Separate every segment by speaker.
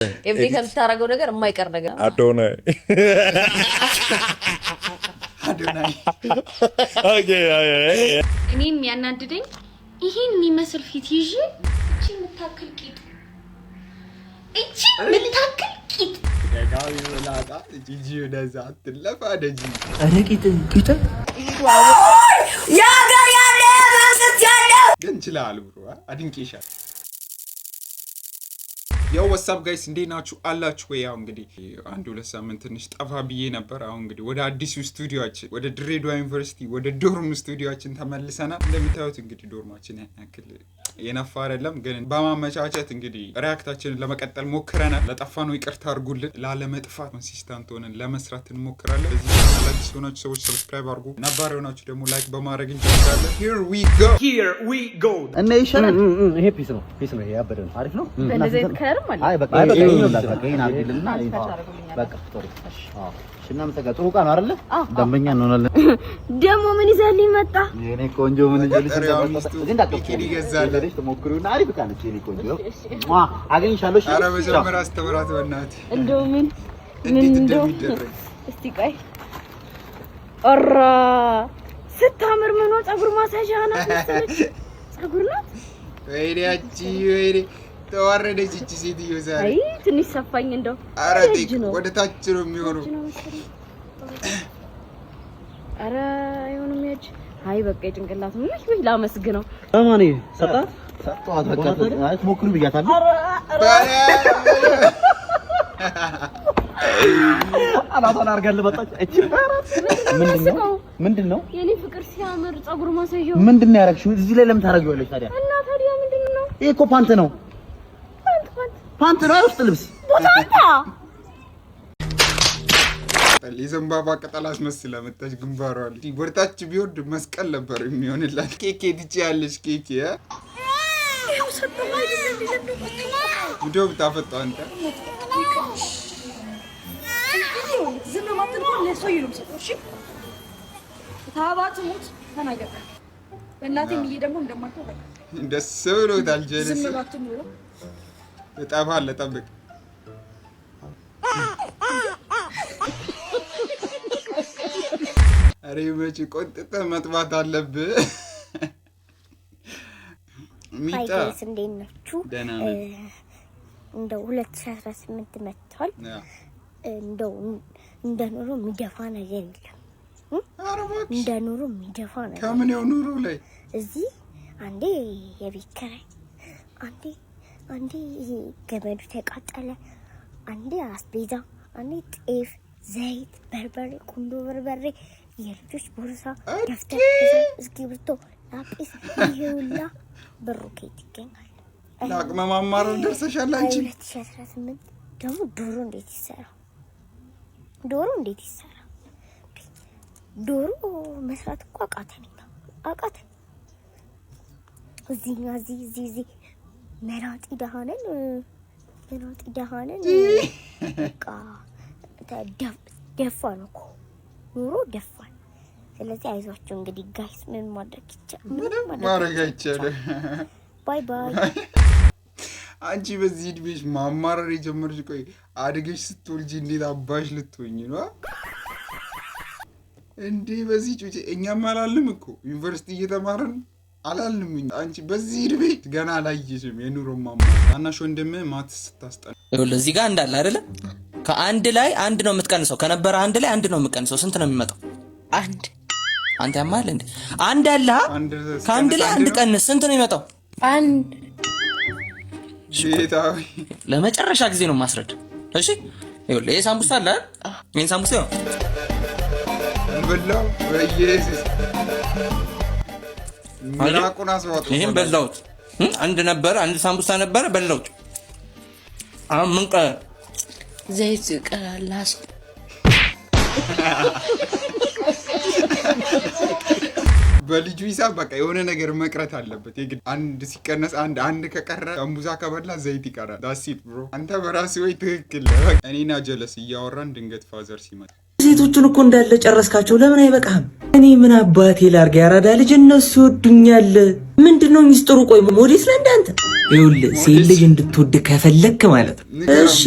Speaker 1: ኤቭሪ ከምታረገው ነገር የማይቀር ነገር
Speaker 2: አዶናይ ኦኬ
Speaker 3: እኔ የሚያናድደኝ ይሄን የሚመስል ፊት ይዤ እቺ የምታክል ቂጥ ደጋዊ ወላዳ ጂጂ ወደዛ አትለፋ ደጂ
Speaker 4: አረቂጥ ቂጥ
Speaker 1: ያጋ ያለ ማሰት ያለ
Speaker 5: ግን ይችላል ብሮ አድንቄሻል ያው ዋትስአፕ ጋይስ እንዴት ናችሁ አላችሁ ወይ? ያው እንግዲህ አንድ ሁለት ሳምንት ትንሽ ጠፋ ብዬ ነበር። አሁን እንግዲህ ወደ አዲሱ ስቱዲዮአችን ወደ ድሬዳዋ ዩኒቨርሲቲ ወደ ዶርም ስቱዲዮአችን ተመልሰናል። እንደምታዩት እንግዲህ ዶርማችን ያክል የነፋ አይደለም፣ ግን በማመቻቸት እንግዲህ ሪአክታችንን ለመቀጠል ሞክረናል። ለጠፋነው ይቅርታ አድርጉልን። ላለመጥፋት ኮንሲስታንት ሆነን ለመስራት እንሞክራለን። እዚህ አዲስ ሆናችሁ ሰዎች ሰብስክራይብ አድርጉ፣ ነባር ሆናችሁ ደግሞ ላይክ በማድረግ እንጀምራለን። here we go
Speaker 4: እና ይሻላል። ይሄ ፒስ ነው ይሄ ያበደ ነው። አሪፍ ነው።
Speaker 1: እንደዚህ ከርም ማለት
Speaker 4: አይ በቃ ይሄን አድርግልና በቃ ጥሩ እና መሰጋ ጥሩ ቃል ነው አይደለ? ደንበኛ እንሆናለን።
Speaker 3: ደሞ ምን ይዘልኝ መጣ?
Speaker 4: የኔ ቆንጆ ምን ይዘልኝ መጣ?
Speaker 5: ግን ይገዛል
Speaker 4: ተሞክሩና አሪፍ ቃል ነው። የኔ ቆንጆ አገኝሻለሁ።
Speaker 5: ኧረ መጀመሪያ አስተምራት በእናትህ
Speaker 3: እንደው ምን እንደው እስቲ ቆይ ኦራ ስታምር ምን ነው ፀጉር ማሳጃ ናት መሰለኝ። ፀጉር ናት
Speaker 5: ወይኔ ወይኔ ተዋረደች እቺ ሴትዮ ዛሬ።
Speaker 3: አይ ትንሽ ሰፋኝ እንደው
Speaker 5: ኧረ ወደ ታች ነው የሚሆነው።
Speaker 3: ኧረ አይሆንም ያጅ አይ በቃ የጭንቅላት ነው ወይ ላመስግነው።
Speaker 4: አማኔ ሰጣት በቃ አይ ሞክሩ ብያታለሁ። አላታን አርጋለ መጣች እቺ ምንድነው የኔ
Speaker 3: ፍቅር ሲያምር ፀጉር ማሳየው
Speaker 4: ምንድነው ያረግሽው? እዚህ ላይ ለምን ታረጊዋለሽ ታዲያ?
Speaker 3: እና ታዲያ ምንድነው?
Speaker 4: ይሄ እኮ ፓንት ነው። ፓንት ነው ውስጥ ልብስ
Speaker 3: ቦታታ
Speaker 5: ለዘንባባ ቅጠል አስመስላ መጣች። ግንባሯ ላይ ወርታች ቢወርድ መስቀል ነበር የሚሆንላት። ኬክ ትጪያለሽ ኬክ ይሄው ሰጠው አይደለም እንደው ታፈጣው አንተ
Speaker 1: ዝናማትን ለሰው ይሉም ሰጥሽ ታባቱ ሙት ተናገረ በእናቴ ምዬ ደግሞ እንደማታውቅ
Speaker 5: ደስ ብሎታል። ጀለስ ዝናማትን ነው እጣባለ ጠብቅ አሬ መቼ ቆንጥጠ መጥባት አለብህ። ሚጣ
Speaker 6: እንዴት ናችሁ? እንደው 2018 መጥቷል። እንደው እንደ ኑሮ የሚደፋ ነገር የለም። እንደ ኑሮ የሚደፋ ነገር
Speaker 5: ከምን ያው ኑሮ ላይ
Speaker 6: እዚህ አንዴ የቤት ኪራይ አንዴ ገመዱ ተቃጠለ፣ አንዴ አስቤዛ፣ አንዴ ጤፍ፣ ዘይት፣ በርበሬ፣ ቁንዶ በርበሬ፣ የልጆች ቦርሳ፣ ደፍተር፣ እስክሪብቶ፣ ላጲስ ይሄውላ ብሩ ከየት ይገኛል?
Speaker 5: ለአቅመ ማማረር ደርሰሻል አንቺ።
Speaker 6: 2018 ደግሞ ዶሮ እንዴት ይሰራል? ዶሮ መስራት እኮ አቃተን። እዚህ መናጢ ደሃነን በቃ ደፋን እኮ ኑሮ ደፋን። ስለዚህ አይዟችሁ እንግዲህ ጋይስ ምን ማድረግ
Speaker 5: ይቻላል?
Speaker 6: ባይ
Speaker 5: አንቺ በዚህ እድሜሽ ማማረር የጀመርሽ ቆይ አድገሽ ስትወልጂ እንዴት አባሽ ልትሆኚ ነው እንዴ? በዚህ ጩጬ እኛም አላልም እኮ ዩኒቨርሲቲ እየተማረን አላልም። አንቺ በዚህ እድሜ ገና አላየሽም የኑሮ ማማረር። ታናሽ ወንድምህ ማትስ ስታስጠና
Speaker 7: ይኸውልህ እዚህ ጋር እንዳለ አይደለ? ከአንድ ላይ አንድ ነው የምትቀንሰው። ከነበረ አንድ ላይ አንድ ነው የምትቀንሰው። ስንት ነው የሚመጣው? አንድ። አንተ ያማል እንዴ? አንድ አለ። ከአንድ ላይ አንድ ቀንስ። ስንት ነው የሚመጣው?
Speaker 3: አንድ።
Speaker 5: ጌታዊ
Speaker 7: ለመጨረሻ ጊዜ ነው ማስረድ። እሺ ይኸውልህ ይሄ ሳምቡሳ አለ። ይሄን ሳምቡሳ ነው
Speaker 5: በላው በኢየሱስ ምራቁን አስዋጡ።
Speaker 7: ይሄን በላውት። አንድ ነበር፣ አንድ ሳምቡሳ ነበር በላውት። አሁን ምን ቀረ?
Speaker 3: ዘይት ቀላላስ
Speaker 5: በልጁ ሂሳብ በቃ የሆነ ነገር መቅረት አለበት የግድ። አንድ ሲቀነስ አንድ ከቀረ ሳምቡሳ ከበላ ዘይት ይቀራል። ዳሲት ብሮ አንተ በራስህ ወይ ትክክል። እኔና ጀለስ እያወራን ድንገት ፋዘር ሲመጣ
Speaker 4: ሴቶቹን እኮ እንዳለ ጨረስካቸው። ለምን አይበቃህም? እኔ ምን አባቴ ላርጋ? ያራዳ ልጅ እነሱ ይወዱኛል። ምንድነው ሚስጥሩ? ቆይ ሞዴስ ነህ እንዳንተ
Speaker 7: ይኸውልህ ሴት ልጅ እንድትወድ ከፈለክ ማለት ነው። እሺ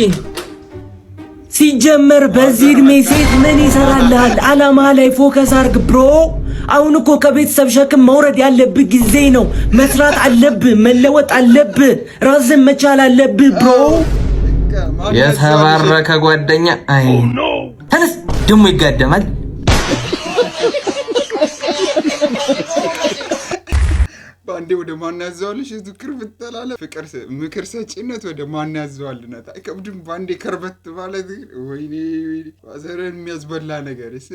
Speaker 7: ሲጀመር በዚህ እድሜ ሴት ምን ይሰራልሃል? አላማ ላይ ፎከስ አርግ ብሮ። አሁን እኮ ከቤተሰብ ሸክም መውረድ ያለብህ ጊዜ ነው። መስራት አለብህ፣ መለወጥ አለብህ፣ ራስን መቻል አለብህ ብሮ። የተባረከ ጓደኛ አይ ተነስ ደሞ ይጋደማል።
Speaker 5: ባንዴ ወደ ማን ያዘዋልሽ ዝክር ብትላለ ፍቅር ምክር ሰጪነት ወደ ማን ያዘዋልነት አይከብድም። ባንዴ ከርበት ማለት ወይኔ ዋዘረን የሚያስበላ ነገርስ።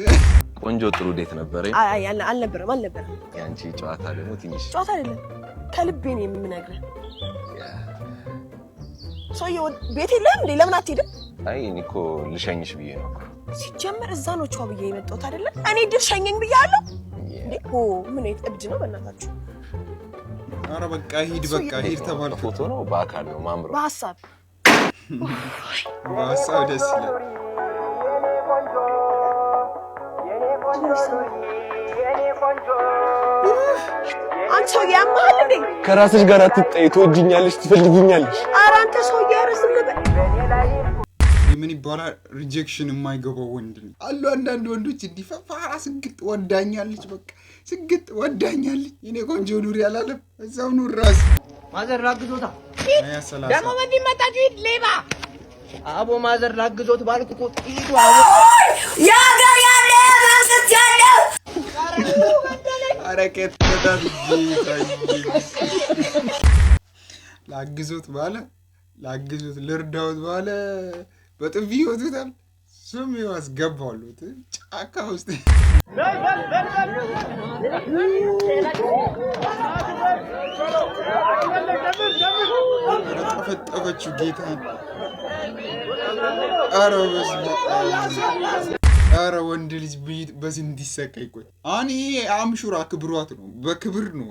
Speaker 2: ቆንጆ ጥሩ ዴት ነበር።
Speaker 8: አይ አልነበረም።
Speaker 2: ያንቺ ጨዋታ ደግሞ ትንሽ
Speaker 8: ጨዋታ አይደለም፣ ከልቤ ነው የምነግርህ። ሰውዬው ቤት የለም እንዴ? ለምን አትሄድም?
Speaker 2: አይ እኔ እኮ ልሸኝሽ ብዬ ነው።
Speaker 8: ሲጀመር እዛ ነው ቻው ብዬ የመጣሁት አይደለም። እኔ ድር ሸኘኝ ብያለሁ እንዴ? ምን እብድ ነው በእናታችሁ?
Speaker 5: ኧረ በቃ ሂድ፣ በቃ ሂድ ተባልኩ።
Speaker 2: ፎቶ ነው በአካል ነው ማምሮ?
Speaker 8: በሀሳብ
Speaker 5: ደስ ይላል።
Speaker 8: አንተ ሰውዬ ያማል እንዴ?
Speaker 2: ከራስሽ ጋር አትጣይ። ትወጂኛለሽ፣ ትፈልጊኛለሽ።
Speaker 8: ኧረ አንተ ሰውዬ አረስም ነበር።
Speaker 5: ምን ይባላል ሪጀክሽን የማይገባው ወንድ አሉ። አንዳንድ ወንዶች እንዲፋራ ስግጥ ወዳኛለች፣ በቃ ስግጥ ወዳኛለች፣ የኔ ቆንጆ ኑሪ አላለም። እዛው ኑር ራስ
Speaker 9: ማዘር ላግዞታ ደግሞ ምን ይመጣችሁ ሌባ አቦ ማዘር ላግዞት ባልኩ እኮ ጥይቱ አቦ ያጋ ያለ ማሰት ያለ
Speaker 5: አረከት ተዳጅ ላግዞት ልርዳውት ባለ በጥፊ ይወቱታል። ስም ያስገባሉት ጫካ ውስጥ ጠፈጠፈችው ጌታን። ኧረ ወንድ ልጅ በዚህ እንዲሰቃይ ቆይ። አሁን ይሄ አምሹራ ክብሯት ነው፣ በክብር ነው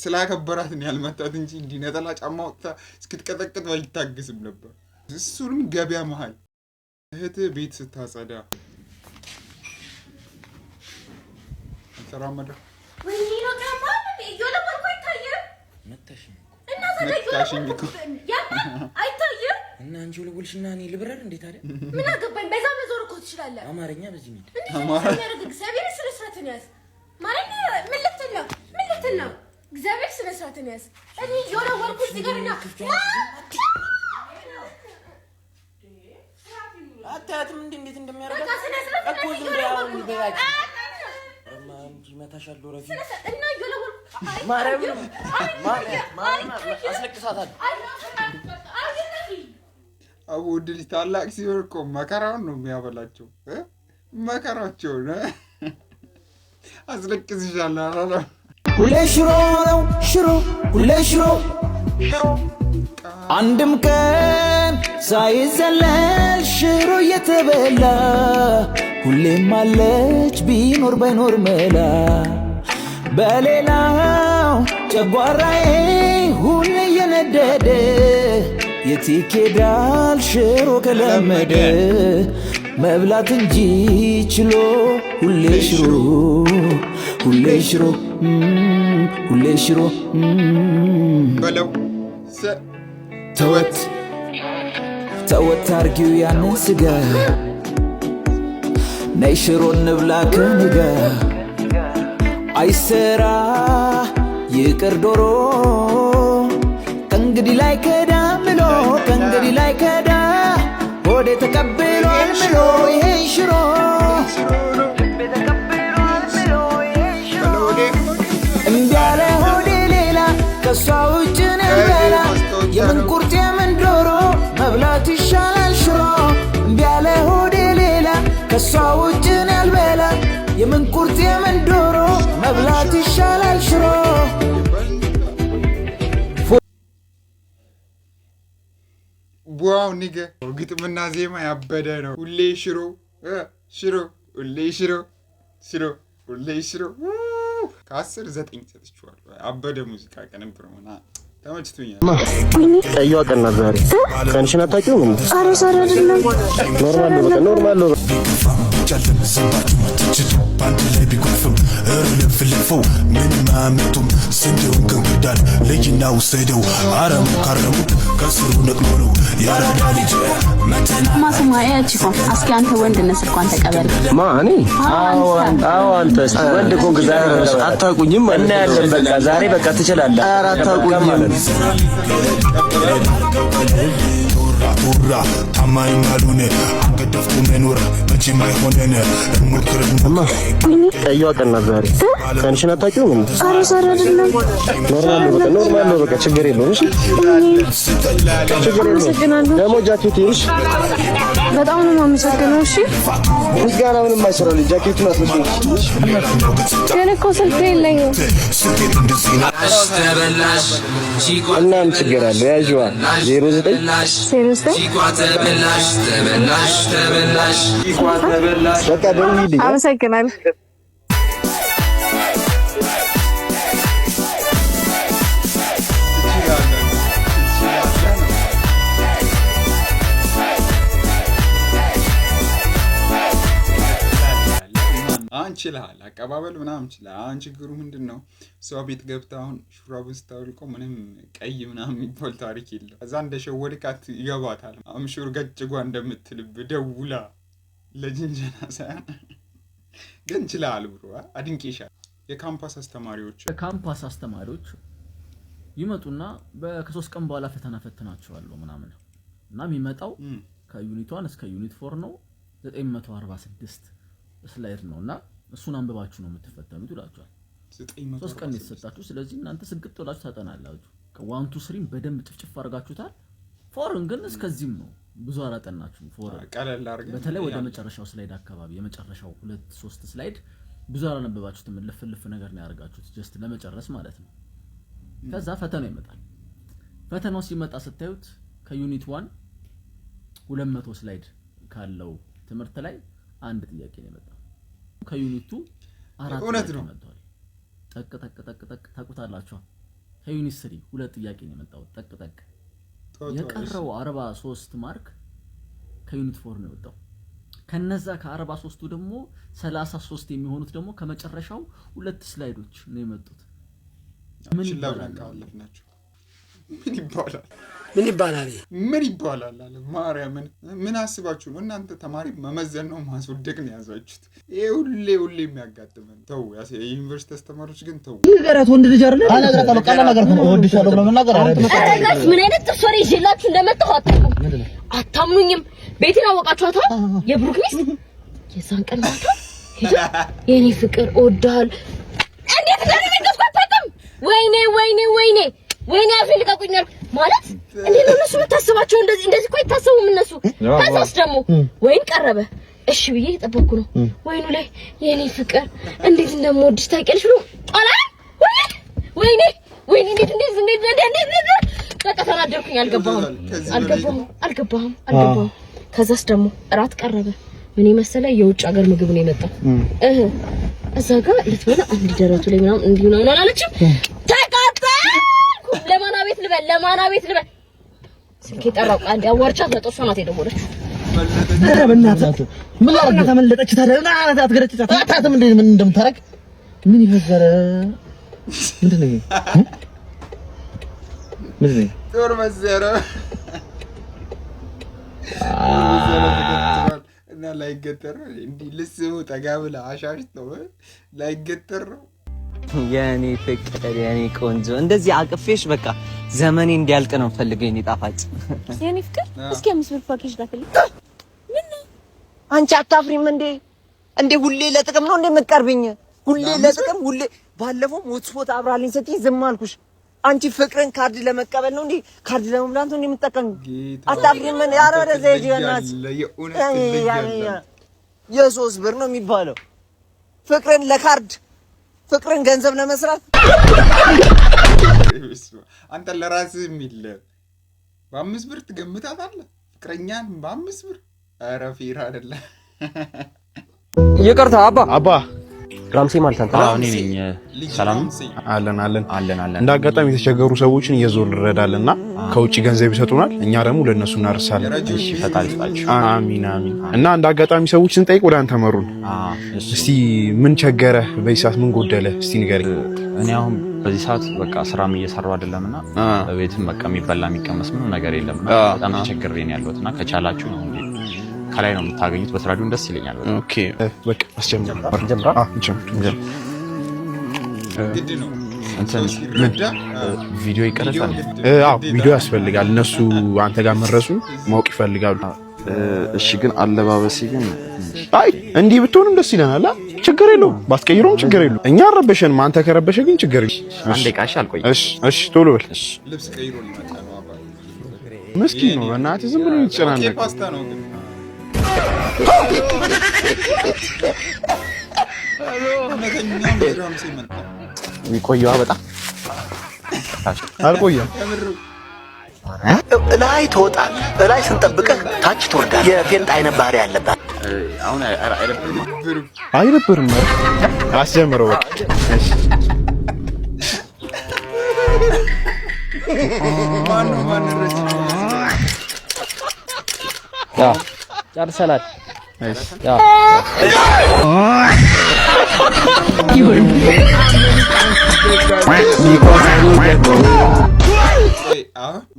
Speaker 5: ስላከበራት ነው ያልመታት እንጂ እንዲህ ነጠላ ጫማ ወጥታ እስክትቀጠቅጥ አይታገስም ነበር። እሱንም ገበያ መሃል እህት ቤት ስታጸዳ ተራመደ መታሽኝ እኮ
Speaker 7: እና አንቺ ልውልሽና እኔ ልብረር እንዴት አይደል?
Speaker 1: ምን አገባኝ? በዛ መዞር እኮ ትችላለህ።
Speaker 7: አማርኛ በዚህ ሚድ
Speaker 1: እግዚአብሔር ስለ ስራትን ያዝ ማለት ምን ልትል ነው? እግዚአብሔር ስለ ስራትን ያዝ። እኔ የሆነ ወርኩ እዚህ ጋር እና
Speaker 7: አታያትም እንዴት እንደሚያደርጋት እኮ ዝም ብላ አሁን በያች መታሻለሁ ረፊ
Speaker 1: እና የሆነ ወርኩ
Speaker 7: ማርያም አስለቅሳታለሁ።
Speaker 5: አቡ ድል ታላቅ ሲሆን እኮ መከራውን ነው የሚያበላቸው። መከራቸውን አስለቅስሻለሁ አላለም።
Speaker 10: ሁሌ ሽሮ ነው ሽሮ፣ ሁሌ ሽሮ አንድም ቀን ሳይዘለል ሽሮ እየተበላ ሁሌም አለች ቢኖር ባይኖር መላ በሌላው ጨጓራዬ ሁሌ እየነደደ የትኬዳል ሽሮ ከለመደ መብላት እንጂ ችሎ ሁሌ ሽሮ ሁሌ ሽሮ ሁሌ ሽሮ
Speaker 5: በለው
Speaker 10: ተወት ተወት አርጊው ያንን ስጋ ነይ ሽሮ እንብላ ከኔ ጋር አይሰራ ይቅር ዶሮ ከእንግዲህ ላይ ከዳ ምሎ ከእንግዲህ ላይ ከዳ ሆዴ ተቀብሏል ምሎ ይሄን ሽሮ እምቢ አለ ሆዴ ሌላ ከሷ ውጭ ነበላ የምን ቁርጥ የምን ዶሮ መብላት ይሻላል ሽሮ እምቢ አለ ሆዴ ሌላ ከሷ ውጭ ያልበላ የምን ቁርጥ የምን ዶሮ መብላት ይሻላል ሽሮ
Speaker 5: ዋው ኒገ ግጥምና ዜማ ያበደ ነው። ሁሌ ሽሮ ሽሮ ሁሌ ሽሮ ሽሮ ሁሌ ሽሮ ከ10 9 ሰጥቼዋለሁ። አበደ ሙዚቃ ቅንብር ሆና ተመችቶኛል።
Speaker 11: ቀይዋ ቀን ናት ዛሬ። ቀንሽን አታውቂውም እንዴ?
Speaker 6: ኧረ ዛሬ አይደለም።
Speaker 11: ኖርማል ነው፣ በቃ ኖርማል ነው።
Speaker 10: ባንድ ላይ ቢጎርፍም እርልም ፍልፈው ምንም አያመጡም ስንዴውን ከንክርዳድ ለይና ውሰደው አረሙ ካረሙት ከስሩ ነቅሎ ነው ያራዳ ልጅ
Speaker 3: ማስማያ ቺኮ እስኪ አንተ ወንድ ነህ ስልኳን ተቀበል።
Speaker 11: ማን? አዎ አንተ ወንድ ኮንክ ዛሬ አታውቁኝም እና ያለን በቃ ዛሬ በቃ ትችላለህ። ኧረ አታውቁኝም ኡራ ታማኝ ማሉነ አንገደፍኩ መኖር መቼም አይሆነን እንሞክረን ቀይዋ ቀን ናት ዛሬ። ቀንሽን አታውቂውም እንዴ?
Speaker 6: ኧረ ዛሬ አይደለም።
Speaker 11: ኖርማል ነው፣ በቃ ችግር የለውም። እሺ ደግሞ ጃኬት ይልሽ
Speaker 6: በጣም ነው የማመሰግነው። እሺ
Speaker 11: ምስጋና ምንም አይሰራልኝ። ጃኬቱን አትመስልኝ።
Speaker 6: ግን እኮ ስልክ የለኝም
Speaker 11: እና ምን ችግር አለ? ያዥዋ 09 በቃ ደውዪልኝ።
Speaker 6: አመሰግናለሁ።
Speaker 5: አንችልሃል አቀባበል ምናምን እንችላለን። አሁን ችግሩ ምንድነው? ሰው ቤት ገብታ አሁን ሹራብ ስታውልቆ ምንም ቀይ ምናምን የሚባል ታሪክ የለም። እዛ እንደሸወድካት ይገባታል። አምሹር ገጭጓ እንደምትልብ ደውላ ለጅንጀና ሳይሆን ግን እንችልሃል ብሮ አድንቄሻል። የካምፓስ አስተማሪዎች ይመጡና ከ3 ቀን በኋላ ፈተና ፈትናቸዋለሁ ምናምን እና የሚመጣው ከዩኒት 1 እስከ ዩኒት 4 ነው 946 ስላይድ ነውና እሱን አንብባችሁ ነው የምትፈተኑት ይላችኋል። 3 ቀን የተሰጣችሁ ስለዚህ እናንተ ስግጥ ብላችሁ ታጠናላችሁ። ከ1 2 3 በደንብ ጭፍጭፍ አድርጋችሁታል። 4ን ግን እስከዚህም ነው ብዙ አላጠናችሁ። 4 ቀለል አድርገን በተለይ
Speaker 3: ወደ መጨረሻው ስላይድ አካባቢ የመጨረሻው 2 3 ስላይድ ብዙ አላነበባችሁትም። ልፍልፍ ነገር ነው ያደርጋችሁት ጀስት ለመጨረስ ማለት ነው። ከዛ ፈተናው ይመጣል። ፈተናው ሲመጣ ስታዩት ከዩኒት 1 200 ስላይድ ካለው ትምህርት ላይ አንድ ጥያቄ ነው የመጣው። ከዩኒት 2 4 ነው መጥቷል። ጠቅ ታቁታላችሁ። ከዩኒት 3 2 ጥያቄ ነው የመጣው። ጠቅ የቀረው 43 ማርክ ከዩኒት 4 ነው የወጣው። ከነዛ ከ43ቱ ደግሞ 33 የሚሆኑት ደግሞ ከመጨረሻው 2 ስላይዶች ነው የመጡት። ምን
Speaker 5: ይባላል አለ ማርያምን። ምን አስባችሁ ነው እናንተ? ተማሪ መመዘን ነው ማስወደቅ ነው ያዛችሁት። ይሄ ሁሌ የሚያጋጥመን። ተው የዩኒቨርሲቲ አስተማሪዎች ግን ተው።
Speaker 4: ንገራት ወንድ ልጅ አይደለ? አነግራታለሁ ቃል ነገር ነው ወድሻለሁ ብሎ መናገር አይደለም።
Speaker 3: አረጋስ ምን አይነት ጥርሶሪ ይዤላችሁ እንደመጣሁ አታምኑኝም። ቤቴን አወቃችኋታ? የብሩክ ሚስት የዛን ቀን ማታ ሄዳ የኔ ፍቅር እወድሃለሁ እንዴት እንደነገርኩት አታውቅም። ወይኔ አፈልቀቁኛል ማለት እንዴ ነው እነሱ የምታስባቸው? እንደዚህ እኮ አይታሰቡም እነሱ። ከዛስ ደግሞ ወይን ቀረበ። እሺ ብዬ እየጠበቅኩ ነው። ወይኑ ላይ የኔ ፍቅር እንዴት እንደምወድሽ ታውቂያለሽ ብሎ ጣላ። ወይኔ እንዴት በቃ ተናደርኩኝ። አልገባህም። ከዛስ ደግሞ እራት ቀረበ። ምን መሰለ የውጭ ሀገር ምግብ ነው የመጣው። እዛ ጋር ልትበላ አንድ ደረቱ ላይ ምናምን እንዲሁ ነው አላለችም። ለማና ቤት ልበል ስልኬ ጠራው። አንድ አዋርቻት ለጦሷ ናት የደወለችው።
Speaker 4: ኧረ በእናትህ ምን አድርጋ ተመለጠች ታዲያ? እና አትገረጭቻት አታትም እንዴ? ምን እንደምታረግ ምን ይፈዘረ ምንድን ነው?
Speaker 5: ጦር መዘረ እና ላይገተር እንዴ ልስሙ ተጋብላ አሻሽተው ላይገተር ነው።
Speaker 9: የኔ ፍቅር የኔ ቆንጆ እንደዚህ አቅፌሽ በቃ ዘመኔ እንዲያልቅ ነው ፈልገኝ። እኔ ጣፋጭ
Speaker 6: የኔ ፍቅር እስኪ 5 ብር ፓኬጅ ላክልኝ።
Speaker 9: ምን አንቺ አታፍሪም እንዴ? ሁሌ ለጥቅም ነው እንደምትቀርብኝ? ሁሌ ለጥቅም ሁሌ ባለፈው ሞትፎት አብራልኝ ስትይ ዝም አልኩሽ። አንቺ ፍቅርን ካርድ ለመቀበል ነው እንዴ? ካርድ ለመብላት ነው እንደምትጠቀም? አታፍሪም? ያረ ወደ ዘይጂናት የ3 ብር ነው የሚባለው ፍቅርን ለካርድ ፍቅርን ገንዘብ ለመስራት
Speaker 5: አንተ ለራስህ የሚል በ5 ብር ትገምታታለህ ፍቅረኛን በ5 ብር? ኧረ ፌር አይደለ።
Speaker 11: ይቅርታ አባ
Speaker 12: ራምሴ ማለት አንተ
Speaker 13: እኔ ነኝ። ሰላም
Speaker 2: አለን እንዳጋጣሚ የተቸገሩ ሰዎችን እየዞርን እንረዳለንና ከውጪ ገንዘብ ይሰጡናል እኛ ደግሞ ለነሱ እናርሳለን።
Speaker 13: እሺ ፈጣሪ ይስጣችሁ።
Speaker 2: አሚን እና እንዳጋጣሚ ሰዎች ስንጠይቅ ወደ አንተ መሩን። እስቲ ምን ቸገረ በይሳት ምን ጎደለ እስቲ ንገረኝ።
Speaker 13: እኔ አሁን በዚህ ሰዓት በቃ ስራም እየሰራው አይደለምና በቤትም በቃ የሚበላ የሚቀመስ ምንም ነገር የለም። በጣም ተቸግሬ ነው ያለሁትና ከቻላችሁ ነው እንዴ ከላይ ነው የምታገኙት በስራዱን ደስ ይለኛል።
Speaker 2: ኦኬ በቃ አስጀምር
Speaker 5: ግድ ነው
Speaker 13: እንትን ቪዲዮ ይቀርጻል።
Speaker 2: ቪዲዮ ያስፈልጋል። እነሱ አንተ ጋር መረሱ ማወቅ ይፈልጋሉ።
Speaker 13: እሺ ግን አለባበሲ ግን
Speaker 2: አይ እንዲህ ብትሆንም ደስ ይለናል። ችግር የለውም ባስቀይሮም ችግር የለውም። እኛ ረበሸን አንተ ከረበሸ ግን ችግር የለውም።
Speaker 13: አንዴ ቃሽ አልቆይ።
Speaker 2: እሺ ቶሎ በል።
Speaker 5: ልብስ ቀይሮ ሊመጣ ነው አባ
Speaker 2: ምስኪን ነው እናትህ ዝም ብሎ ይጨናነቅ።
Speaker 5: ፓስታ ነው ግን
Speaker 13: የሚቆየዋ በጣም
Speaker 2: አልቆየም።
Speaker 4: ላይ ትወጣል ላይ ስንጠብቅህ ታች ትወርዳለህ። የፌንት አይነት ባህሪ ያለበት
Speaker 13: አሁን
Speaker 2: አይደብርም። አስጀምረው በቃ እሺ
Speaker 5: ማን
Speaker 12: ያ ጨርሰናል። ያ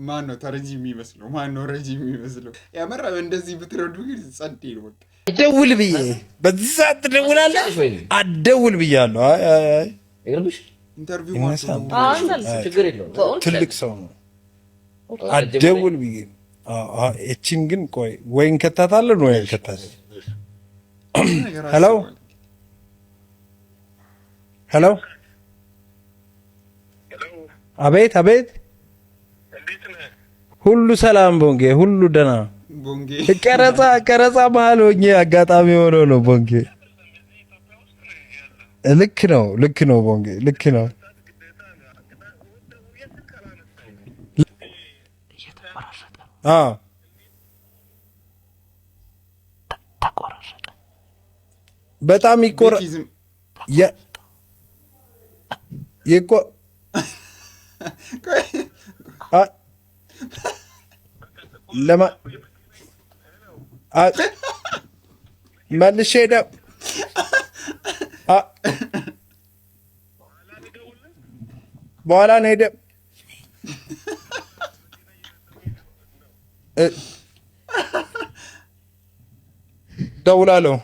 Speaker 5: ማን ነው ተረጂ የሚመስለው? ማን ነው ረጂ የሚመስለው? ያመራ እንደዚህ ብትረዱ ግን ጸዴ ነው። በቃ
Speaker 14: ደውል ብዬ በዚህ ሰዓት ትደውላለህ? አትደውል ብያለሁ። አይ
Speaker 5: ይገርምሽ ኢንተርቪው
Speaker 12: ችግር የለውም
Speaker 14: ትልቅ ሰው ነው። አትደውል ብዬ እቺን ግን ቆይ ወይ እንከታታለን ወይ እንከታታለን። ሄሎ ሄሎ አቤት አቤት ሁሉ ሰላም ቦንጌ ሁሉ ደህና
Speaker 5: ቦንጌ
Speaker 14: ቀረጻ መሀል ሆኜ አጋጣሚ ሆኖ ነው ቦንጌ ልክ ነው ቦንጌ ልክ ነው በጣም ለማ መልሼ በኋላ ነው ሄደ ደውላለሁ።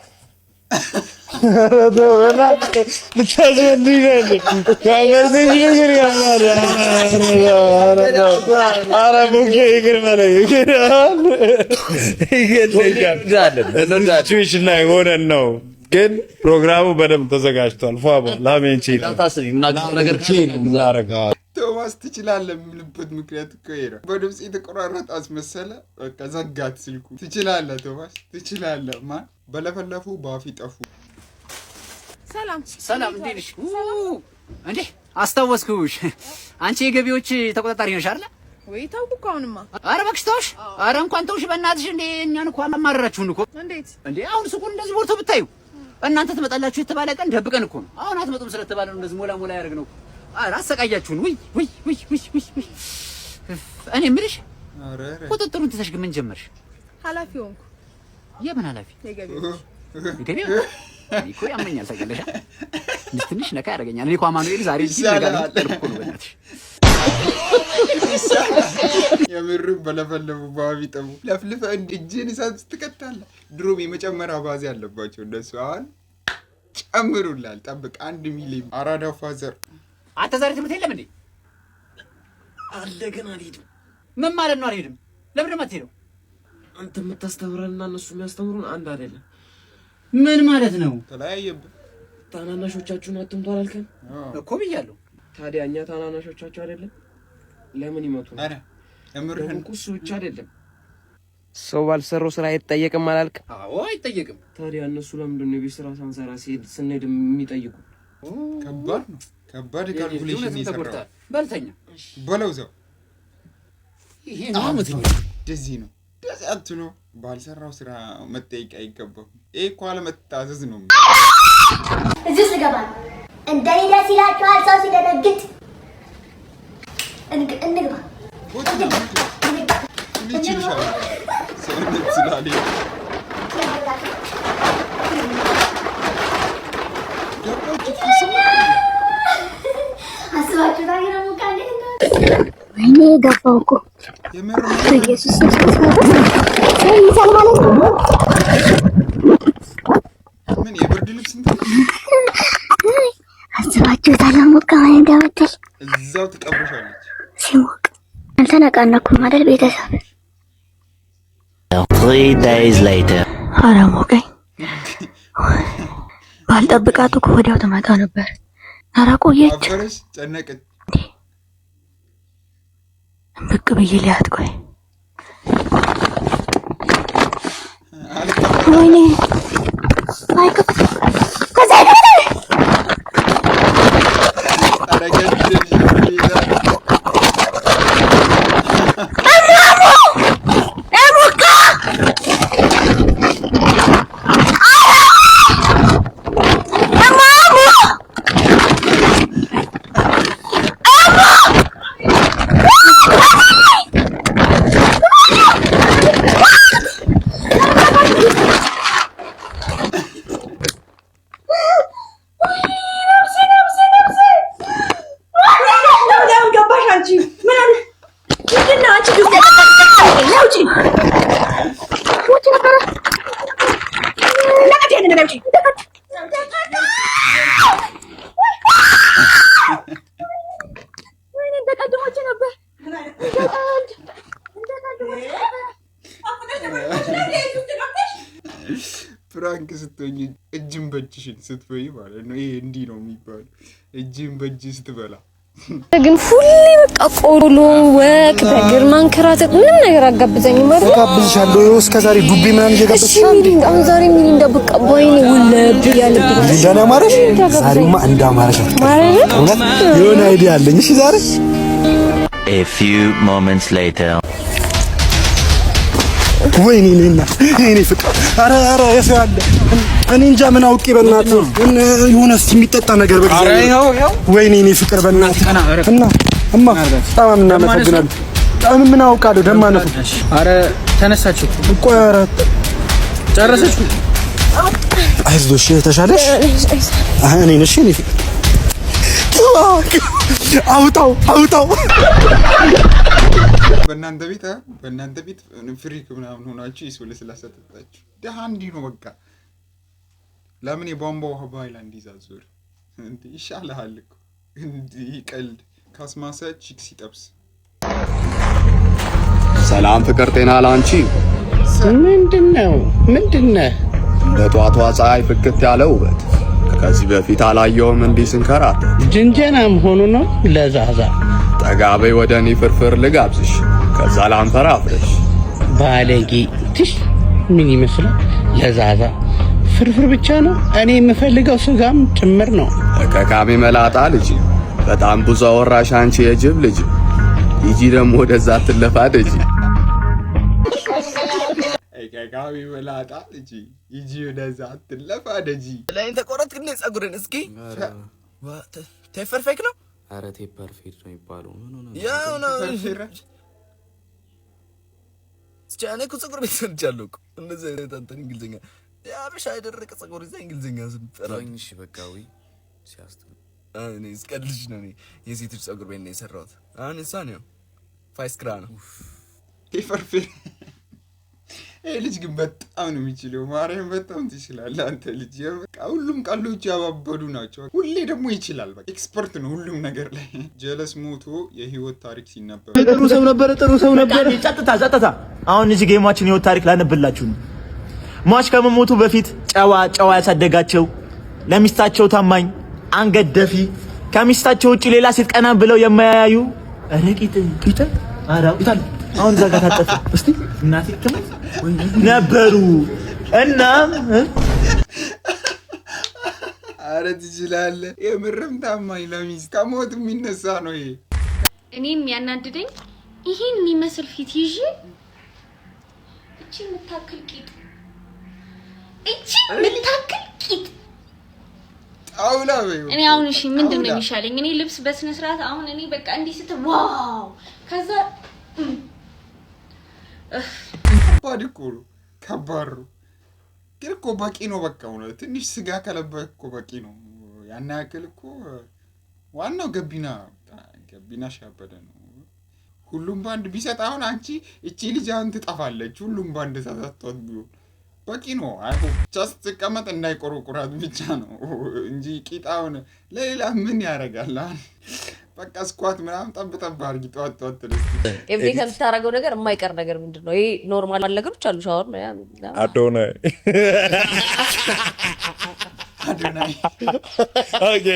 Speaker 14: ላይ ሆነን ነው ግን ፕሮግራሙ በደንብ ተዘጋጅቷል።
Speaker 5: ቶማስ ትችላለህ የምልበት ምክንያት እኮ ይሄ ነው። በድምፅ የተቆራረጠ አስመሰለ። በቃ ዘጋት ስልኩ። ትችላለህ ቶማስ ትችላለህ። ማን በለፈለፉ ባፊ ጠፉ።
Speaker 15: ሰላም እንዴት ነሽ? እንዴ አስታወስኩሽ። አንቺ የገቢዎች ተቆጣጣሪ ነሽ አይደል?
Speaker 8: ወይ ታውቁ እኮ አሁንማ።
Speaker 15: ኧረ እባክሽ ተውሽ። ኧረ እንኳን ተውሽ በእናትሽ። እንዴ እኛን እኮ አማረራችሁን እኮ።
Speaker 8: እንዴት
Speaker 15: እንዴ አሁን ሱቁን እንደዚህ ሞልቶ ብታዩ እናንተ ትመጣላችሁ የተባለ ቀን ደብቀን እኮ ነው። አሁን አትመጡም ስለተባለ ነው እንደዚህ ሞላ ያደረግነው። ኧረ አሰቃያችሁን። ውይ እኔ የምልሽ ቁጥጥሩን ትተሽ ግን ምን ጀመርሽ?
Speaker 8: ኃላፊ ሆንኩ።
Speaker 15: የምን ኃላፊ?
Speaker 8: የገቢዎች
Speaker 15: እኮ ያመኛል ታውቂያለሽ። ትንሽ ነካ ያደርገኛል። እኔ እኮ አማኑኤል ዛሬ ይነጋል እኮ ነው በእናትሽ።
Speaker 5: የምርም በለፈለፉ ባቢ ጠቡ ለፍልፈ እጅን እሳት ትከታለህ። ድሮም የመጨመሪያ ባዜ አለባቸው እንደሱ። አሁን ጨምሩላል። ጠብቅ 1 ሚሊዮን አራዳ ፋዘር።
Speaker 15: አንተ ዛሬ ትምህርት የለም እንዴ?
Speaker 12: አለ ግን አልሄድም።
Speaker 15: ምን ማለት ነው አልሄድም? ለምን ደግሞ አትሄደው?
Speaker 12: አንተ የምታስተምረንና እነሱ የሚያስተምሩን አንድ አይደለም።
Speaker 15: ምን ማለት ነው?
Speaker 5: ተለያየብን።
Speaker 12: ታናናሾቻችሁን አትምቱ አላልከን
Speaker 15: እኮ ብያለሁ።
Speaker 12: ታዲያ እኛ ታናናሾቻችሁ አይደለም? ለምን ይመቱ?
Speaker 5: አረ እምርህን
Speaker 12: እሱ ብቻ አይደለም። ሰው ባልሰራው ስራ አይጠየቅም አላልክ?
Speaker 15: አዎ አይጠየቅም።
Speaker 12: ታዲያ እነሱ ለምንድን ነው የቤት ስራ ሳንሰራ ስንሄድ የሚጠይቁ?
Speaker 5: ከባድ ነው። ከባድ ካልኩሌሽን ይሰራል።
Speaker 15: በልተኛ
Speaker 5: በለው ዘው
Speaker 15: ይሄ ነው ማለት ነው።
Speaker 5: እንደዚህ ነው እንደዚህ አትሎ ባልሰራው ስራ መጠየቅ አይገባም። ይሄ እኮ አለመታዘዝ ነው።
Speaker 6: እዚህ ስገባ እንደኔ ደስ ይላችኋል ሰው ሲደነግጥ እንግባ አስባችሁ ታዲያ ነው ካለ ወይኔ ገባው እኮ ኢየሱስ ይሳል ማለት ነው
Speaker 5: ምን የብርድ ልብስ እንትን
Speaker 6: አስባችሁ ታዲያ ሙቀማ እንደመጣል
Speaker 5: እዛው ተቀብሻለች
Speaker 6: ሲሞቅ አልተነቃነኩም አይደል ቤተሰብ
Speaker 16: 3 days later
Speaker 6: አራሞቀኝ ባልጠብቃት እኮ ወዲያው ተመጣ ነበር አራቆየች
Speaker 5: አፈረሽ ጨነቀች
Speaker 6: ብቅ ብዬ ሊያት ቆይ ወይኔ ማይክ ከዛ
Speaker 5: ፍራንክ ስትሆኝ እጅን በእጅሽን ስትበይ ማለት ነው ይሄ እንዲህ ነው የሚባለው እጅን በእጅ ስትበላ
Speaker 17: ግን ሁሌ በቃ ቆሎ ወቅ በእግር ማንከራተት ምንም ነገር አጋብዘኝ ማለት ነው
Speaker 2: ጋብዝሻለሁ እስከ ዛሬ ዱቤ ምናምን እየጋበዝሻለሁ
Speaker 17: አሁን ዛሬ ምን እንደበቀባኝ ነው ወለብ ያለብኝ
Speaker 2: እንደና ማረሽ ዛሬማ እንዳማረሽ ማለት የሆነ አይዲያ አለኝ እሺ ዛሬ
Speaker 16: a few moments later
Speaker 2: ወይኔ ነና እኔ ፍቅር አረ ያሳለ እኔ እንጃ ምን አውቄ በእናትህ የሆነ እስቲ የሚጠጣ ነገር በእግዚአብሔር ወይኔ እኔ ፍቅር በእናትህ እና እማ በጣም እናመሰግናለን ምን አውቃለሁ ደማነቱ
Speaker 12: አረ ተነሳችሁ
Speaker 2: እኮ አረ
Speaker 12: ጨረሰች
Speaker 2: አይዞሽ ተሻለሽ እኔ ነሽ እኔ ፍቅር አውጣው
Speaker 5: በእናንተ ቤት ፍሪክ ምናምን ሆናችሁ ይስብል ስላሰጠጣችሁ ደሃ እንዲህ ነው በቃ ለምን የቧንቧ ውሃ በሃይላንድ ይዛዙር እንዴ ይሻልሃል እኮ እንዲህ ቀልድ ካስማሰ ቺክ ሲጠብስ
Speaker 18: ሰላም ፍቅር ጤና ላንቺ
Speaker 4: ምንድነው
Speaker 18: በጧቷ ፀሐይ ፍክት ያለው ውበት ከዚህ በፊት አላየውም እንዲህ ስንከራት
Speaker 4: ጅንጀናም ሆኖ ነው ለዛዛ
Speaker 18: ጠጋቤ ወደ እኔ ፍርፍር ልጋብዝሽ ከዛ ላንፈራፍርሽ
Speaker 4: ባለጌ ትሽ ምን ይመስላል ለዛዛ ፍርፍር ብቻ ነው እኔ የምፈልገው ስጋም ጭምር ነው
Speaker 18: ከካሜ መላጣ ልጅ በጣም ብዙ አወራሽ አንቺ የጅብ ልጅ ይጂ ደግሞ ወደዛ ትለፋደጂ
Speaker 5: ከካሜ መላጣ ልጅ ይጂ ወደዛ ትለፋደጂ
Speaker 9: ላይ ተቆረጥክኝ ጸጉርን እስኪ ቴፐርፌክት ነው
Speaker 12: አረ ቴፐርፌክት ነው ይባለው ምን ሆነ
Speaker 9: ያው ነው ስቻኔ ጸጉር ቤት ሰርቻለሁ እኮ እንደዚህ አይነት አንተን እንግሊዘኛ ያበሻ አይደረቀ ጸጉር ይዘህ እንግሊዘኛ ስም ጠራኝ
Speaker 12: እሺ በቃዊ ሲያስተው
Speaker 9: እኔ እስከልጅ ነው እኔ የሴቶች ጸጉር ቤት ነው የሰራሁት አሁን እሷ ነው ፋይስክራ ነው
Speaker 5: ቴፐርፌክት ልጅ ግን በጣም ነው የሚችለው ማርያም በጣም ትችላለህ አንተ ልጅ በቃ ሁሉም ቃሎች ያባበዱ ናቸው ሁሌ ደግሞ ይችላል በቃ ኤክስፐርት ነው ሁሉም ነገር ላይ ጀለስ ሞቶ የህይወት ታሪክ ሲነበብ
Speaker 19: ጥሩ ሰው ነበር ጸጥታ አሁን እዚህ ጌማችን የህይወት ታሪክ ላነብላችሁ ነው ሟች ከመሞቱ በፊት ጨዋ ያሳደጋቸው ለሚስታቸው ታማኝ አንገት ደፊ ከሚስታቸው ውጪ ሌላ ሴት ቀና ብለው የማያዩ ረቂት አራውታል አሁን ዘጋ ታጠፈ እስቲ እናቴ ከመት ነበሩ እና
Speaker 5: አረ ትችላለህ የምርም ታማኝ ለሚስት ከሞት የሚነሳ ነው ይሄ
Speaker 20: እኔም ያናድደኝ ይሄን የሚመስል ፊት ይዤ እቺ የምታክል ቂጥ
Speaker 5: ጫውላ በይ
Speaker 20: እኔ አሁን እሺ ምንድነው የሚሻለኝ? እኔ ልብስ በስነ ስርዓት አሁን እኔ በቃ እንዲህ ስትል ዋው ከዛ
Speaker 5: ከባድ እኮ ነው ከባድ ነው። ግን እኮ በቂ ነው በቃ ነው። ትንሽ ስጋ ከለበህ እኮ በቂ ነው። ያን ያክል እኮ ዋናው ገቢና ሻበደ ነው። ሁሉም ባንድ ቢሰጥ አሁን አንቺ እቺ ልጅ አሁን ትጠፋለች። ሁሉም ባንድ ተሰጥቷት ቢሆን በቂ ነው። አይሆን ጀስት ተቀመጥ እንዳይቆረቁራት ብቻ ነው እንጂ ቂጣውን ለሌላ ምን ያደርጋል? በቃ ስኳት ምናምን ጠብ አድርጊ ጧት ተደስ
Speaker 21: ኤቭሪ ከምታረገው ነገር የማይቀር ነገር ምንድነው? ይሄ ኖርማል ነገሮች አሉ። ሻወር
Speaker 14: አዶናይ ኦኬ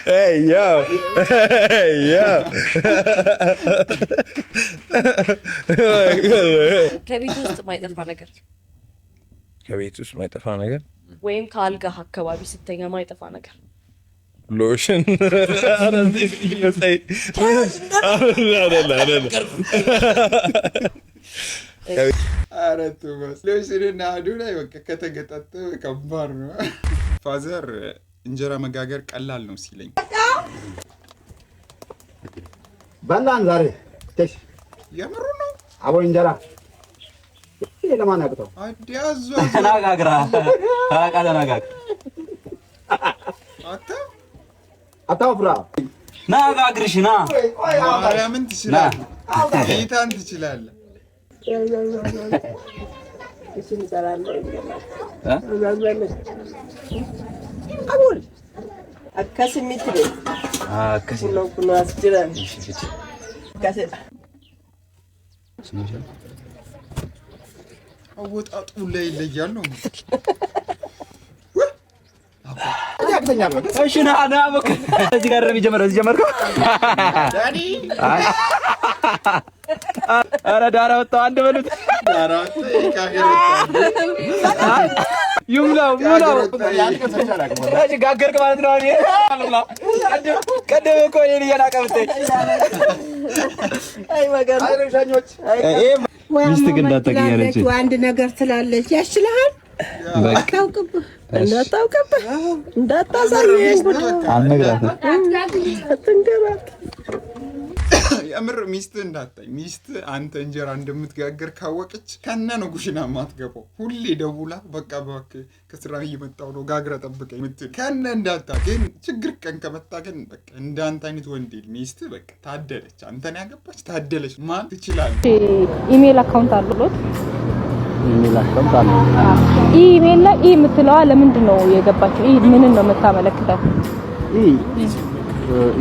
Speaker 14: hey yo
Speaker 21: ከቤት ውስጥ ማይጠፋ ነገር ወይም ከአልጋ አካባቢ ስተኛ ማይጠፋ ነገር
Speaker 14: lotion you say
Speaker 5: አረቱ በስ ሎሽንና አዶናይ በቃ ከተገጣጠመ ከባድ ነው። ፋዘር እንጀራ መጋገር ቀላል ነው ሲለኝ
Speaker 15: በላን ዛሬ ተሽ
Speaker 5: የምሩ ነው
Speaker 15: አቦ እንጀራ ለማን አቅተው
Speaker 5: አዲያዙ
Speaker 15: ተናጋግራ ተናጋግራ አታውፍራ ናጋግርሽና
Speaker 5: ማርያምን ትችላለህ ጌታን ትችላለህ
Speaker 8: እሺ እንሰራለን አቦል አካስሚት ነው አካስሚት ነው አስጀራን ካሰ
Speaker 5: አወጣጡ ላይ ይለያል ነው
Speaker 15: እሺ ና በቃ እዚህ ጋር ነው የሚጀምረው እዚህ ጀመርከው
Speaker 5: ዳዲ
Speaker 15: አረ ዳራ ወጣው አንድ በሉት
Speaker 5: ዳራ ካገር
Speaker 15: ይሙላው እሺ ጋገርክ ማለት ነው እኔ ቀደም እኮ እኔን እያናቀብቴ አይ ማገር አይረሻኞች ሚስት ግን እንዳታገኛለች
Speaker 8: አንድ ነገር ትላለች ያሽልሃል አታውቅብህ እንዳታሳየኝ አትንገራት
Speaker 5: የምር ሚስት እንዳታይ ሚስት አንተ እንጀራ እንደምትጋገር ካወቀች ከነ ነው ኩሽና ማትገባው ሁሌ ደውላ በቃ ከስራ እየመጣው ነው ጋግራ ጠብቀኝ ምትል ከነ እንዳታ ግን ችግር ቀን ከመጣ ግን በቃ እንዳንተ አይነት ወንድ ሚስት በቃ ታደለች አንተን ያገባች ታደለች ማን ትችላለች
Speaker 22: ኢሜል አካውንት አሉት
Speaker 19: ኢሜል አካውንት አለ
Speaker 22: ኢሜል ላይ የምትለዋ ለምንድን ነው የገባችው ምን ነው የምታመለክተው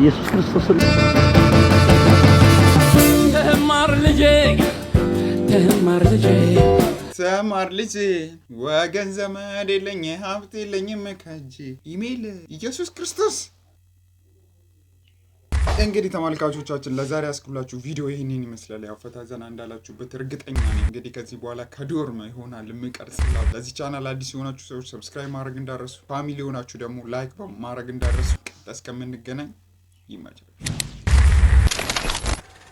Speaker 19: ኢየሱስ ክርስቶስ
Speaker 5: ተማር ልጄ ወገን ዘመድ የለኝ ሀብት የለኝም ከእጄ ኢሜል ኢየሱስ ክርስቶስ እንግዲህ ተመልካቾቻችን ለዛሬ ያስኩላችሁ ቪዲዮ ይሄንን ይመስላል። ያው ፈታ ዘና እንዳላችሁበት እርግጠኛ ነኝ። እንግዲህ ከዚህ በኋላ ከዶርም ይሆናል የምቀርጽላችሁ። ለዚህ ቻናል አዲስ የሆናችሁ ሰዎች ሰብስክራይብ ማድረግ እንዳረሱ፣ ፋሚሊ የሆናችሁ ደግሞ ላይክ ማድረግ እንዳረሱ። እስከምንገናኝ ይመቻችሁ።